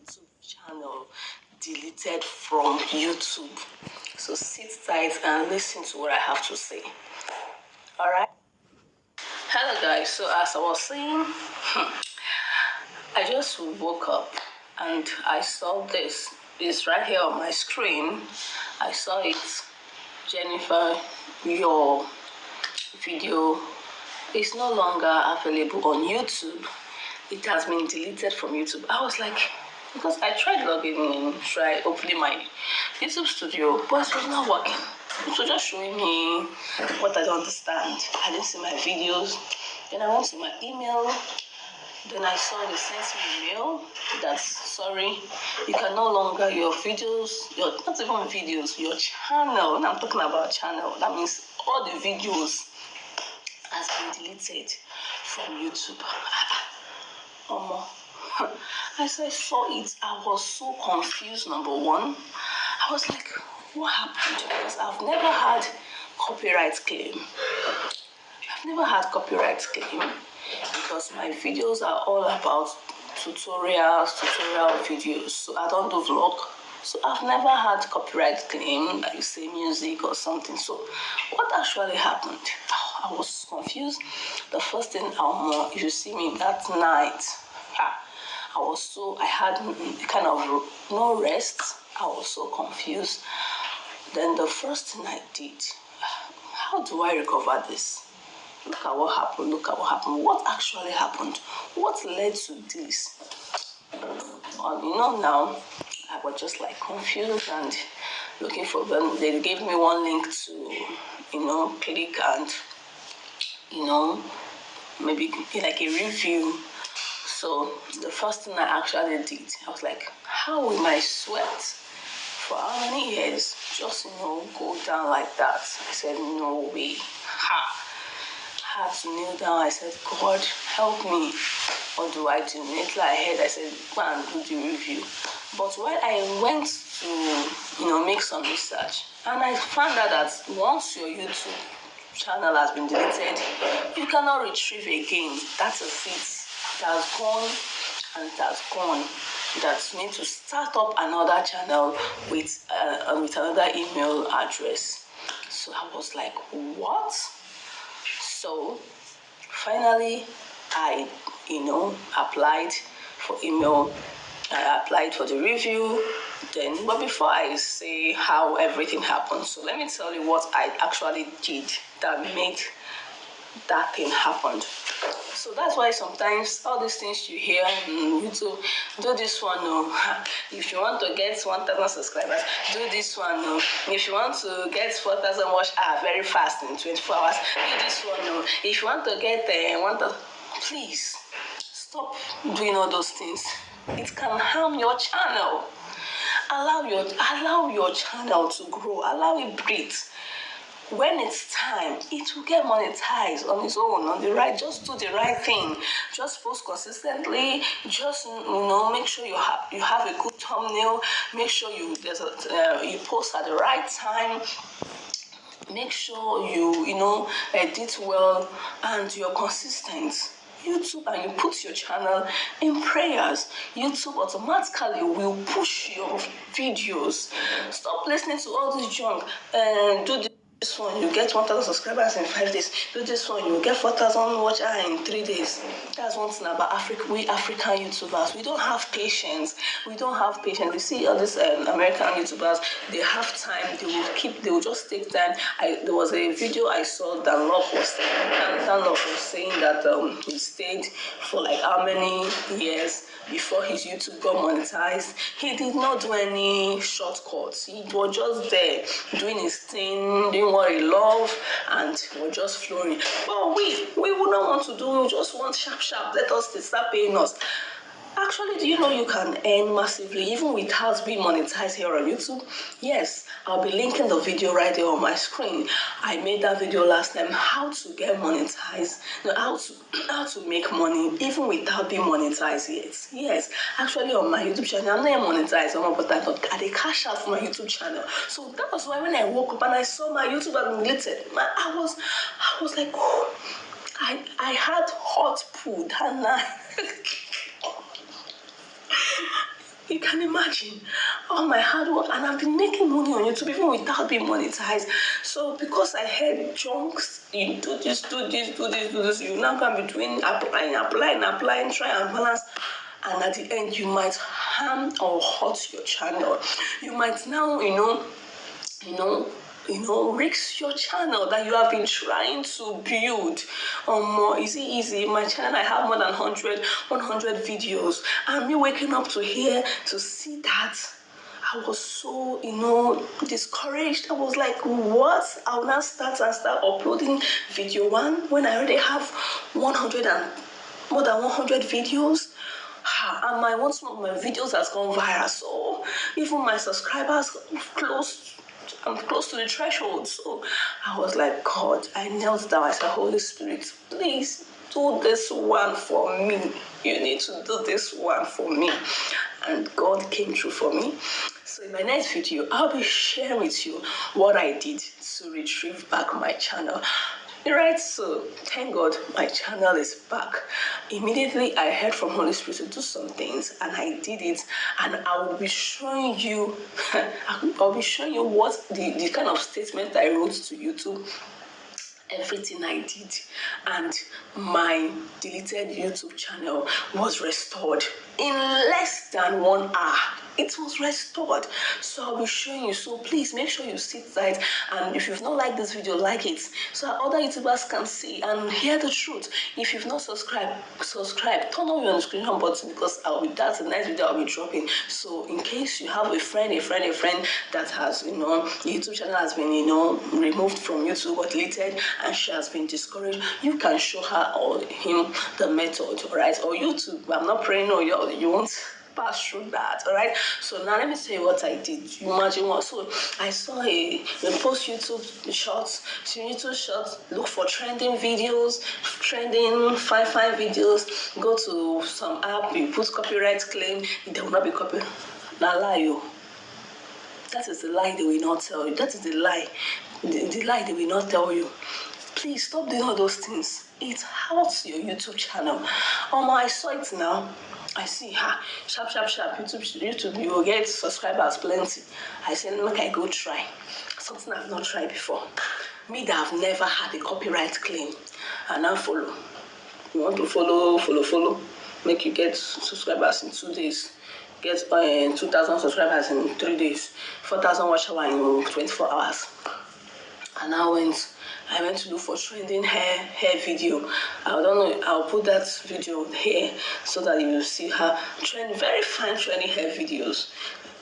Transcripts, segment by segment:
YouTube channel deleted from YouTube. So sit tight and listen to what I have to say. All right. Hello guys. So as I was saying, I just woke up and I saw this. It's right here on my screen. I saw it. Jennifer, your video is no longer available on YouTube. It has been deleted from YouTube. I was like, because I tried logging in, tried opening my YouTube studio, but it was not working. It was just showing me what I don't understand. I didn't see my videos. Then I went to my email. Then I saw they sent me a mail that's sorry, you can no longer your videos, your not even videos, your channel. When I'm talking about channel, that means all the videos has been deleted from YouTube. As I saw it, I was so confused. Number one, I was like, what happened? Because I've never had copyright claim. I've never had copyright claim because my videos are all about tutorial videos. So I don't do vlog. So I've never had copyright claim, like say music or something. So what actually happened? I was confused. The first thing if you see me that night, I had kind of no rest. I was so confused. Then the first thing I did, how do I recover this? Look at what happened. What actually happened? What led to this? Now I was just like confused and looking for them. They gave me one link to, click and, maybe like a review. So the first thing I actually did, I was like, how will my sweat for how many years just, go down like that? I said, no way. I had to kneel down. I said, God, help me. What do I do? Immediately I said, go and do the review. But when I went to, make some research, and I found out that once your YouTube channel has been deleted, you cannot retrieve again. That's a it. It has gone and it has gone. That means to start up another channel with another email address. So I was like, what? So finally, I, applied for email. I applied for the review. Then, but before I say how everything happened, so let me tell you what I actually did that made that thing happen. So that's why sometimes all these things you hear on YouTube, do this one, no. If you want to get 1,000 subscribers, do this one, no. If you want to get 4,000 watch hours very fast in 24 hours, do this one, no. If you want to get 1,000, please stop doing all those things. It can harm your channel. Allow your channel to grow. Allow it breathe. When it's time, it will get monetized on its own, just do the right thing. Just post consistently. Just make sure you have a good thumbnail. Make sure you post at the right time. Make sure you edit well and you're consistent. YouTube, and you put your channel in prayers, YouTube automatically will push your videos. Stop listening to all this junk and do this one, you get 1,000 subscribers in 5 days. Do this one, you get 4,000 watch hours in 3 days. That's one thing about we African YouTubers. We don't have patience. You see all these American YouTubers, they have time. They will just take time. There was a video I saw that Locke was saying that he stayed for like how many years before his YouTube got monetized. He did not do any shortcuts. He was just there doing his thing, doing what he loved, and was just flowing. But we would not want to do. We just want sharp. Let us start paying us. Actually, do you know you can earn massively even without being monetized here on YouTube? Yes, I'll be linking the video right there on my screen. I made that video last time, how to get monetized, how to make money even without being monetized yet. Yes, actually on my YouTube channel, I'm not monetized, but I get cash out from my YouTube channel. So that was why when I woke up and I saw my YouTube had been deleted, I was like, oh, I had hot food and You can imagine all my hard work, and I've been making money on YouTube even without being monetized. So because I had chunks, you do this, do this, do this, do this, you now can be doing applying, try and balance. And at the end, you might harm or hurt your channel. You might now, risk your channel that you have been trying to build. More is it easy? My channel, I have more than 100 videos, and me waking up to here to see that, I was so, discouraged. I was like, what? I'll now start uploading video one when I already have more than 100 videos. And some of my videos has gone viral. So even my subscribers I'm close to the threshold. So I was like, God, I knelt down. I said, Holy Spirit, please do this one for me. You need to do this one for me. And God came through for me. So in my next video, I'll be sharing with you what I did to retrieve back my channel. Right, so thank God my channel is back. Immediately I heard from Holy Spirit to do some things, and I did it, and I will be showing you what the kind of statement I wrote to YouTube, everything I did, and my deleted YouTube channel was restored in less than 1 hour. It was restored. So I'll be showing you. So please make sure you sit tight, and if you've not liked this video, like it so that other YouTubers can see and hear the truth. If you've not subscribed, subscribe. Turn on your notification button, because that's the next video I'll be dropping. So in case you have a friend that has, the YouTube channel has been, removed from YouTube or deleted, and she has been discouraged, you can show her or him the method, all right? Or YouTube. I'm not praying, no, you won't pass through that, all right? So now let me tell you what I did. You imagine what? So I saw a post YouTube shorts. So YouTube shorts, look for trending videos, trending five videos. Go to some app, you put copyright claim, they will not be copyright. Now lie you. That is the lie they will not tell you. That is the lie. The lie they will not tell you. Please stop doing all those things. It hurts your YouTube channel. I saw it now. I see, sharp. YouTube, you will get subscribers plenty. I said, look, I go try. Something I've not tried before. Me that I've never had a copyright claim. And now follow. You want to follow. Make you get subscribers in 2 days. Get 2,000 subscribers in 3 days. 4,000 watch hours in 24 hours. And I went to look for trending hair video. I don't know, I'll put that video here so that you will see her very fine trending hair videos.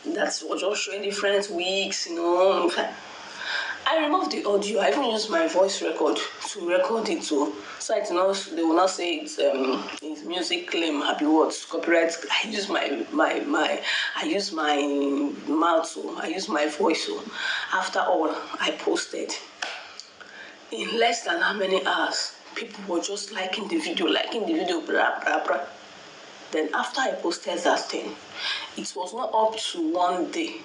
That's what just showing different wigs, I removed the audio. I even used my voice record to record it too. So they will not say it's music claim, happy words, copyright. I use my mouth, I use my voice. After all, I posted. In less than how many hours, people were just liking the video, blah. Then after I posted that thing, it was not up to 1 day.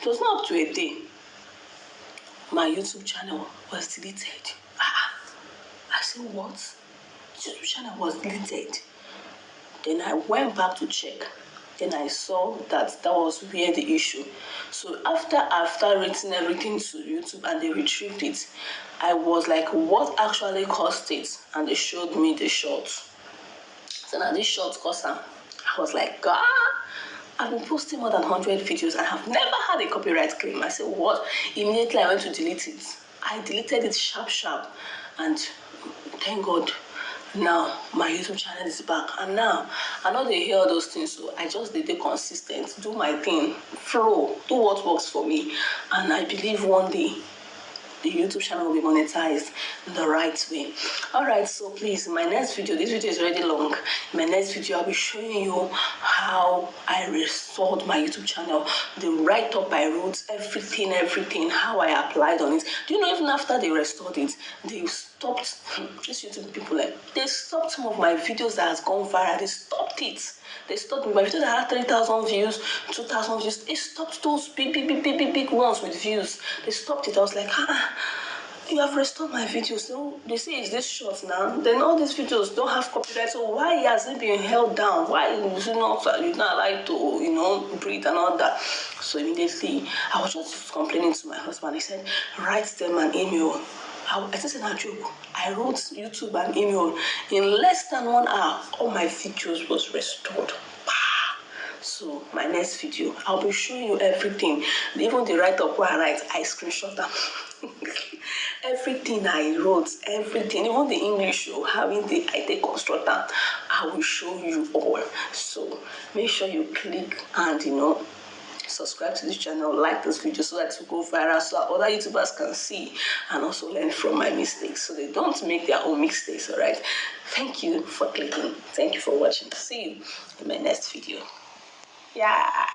It was not up to a day. My YouTube channel was deleted. I said, what? YouTube channel was deleted. Then I went back to check. Then I saw that was where the issue. So after writing everything to YouTube and they retrieved it, I was like, what actually caused it? And they showed me the shorts. So now this short caused them. I was like, I've been posting more than 100 videos and have never had a copyright claim. I said, what? Immediately I went to delete it. I deleted it sharp. And thank God, now my YouTube channel is back. And now I know they hear all those things, so I just did consistent, do my thing, flow, do what works for me. And I believe one day the YouTube channel will be monetized in the right way. Alright, so please, in my next video, this video is already long. In my next video, I'll be showing you how I restored my YouTube channel, the write-up I wrote, everything, how I applied on it. Do you know, even after they restored it, they stopped, these YouTube people, they stopped some of my videos that has gone viral. They stopped it. They stopped my videos that had 3,000 views, 2,000 views. They stopped those big ones with views. They stopped it. I was like, you have restored my videos. So they say it's this short now. Then all these videos don't have copyright. So why has it been held down? Why is it not, you're not allowed to, breathe and all that? So immediately, I was just complaining to my husband. He said, write them an email. It isn't a joke. I wrote YouTube an email. In less than 1 hour, all my videos was restored. So my next video, I'll be showing you everything. Even the write-up where I write, I screenshot them. Everything I wrote, everything, even the English show, having the I take constructor, I will show you all. So make sure you click and subscribe to this channel, like this video so that it will go viral, so that other YouTubers can see and also learn from my mistakes, so they don't make their own mistakes. All right. Thank you for clicking. Thank you for watching. See you in my next video. Yeah.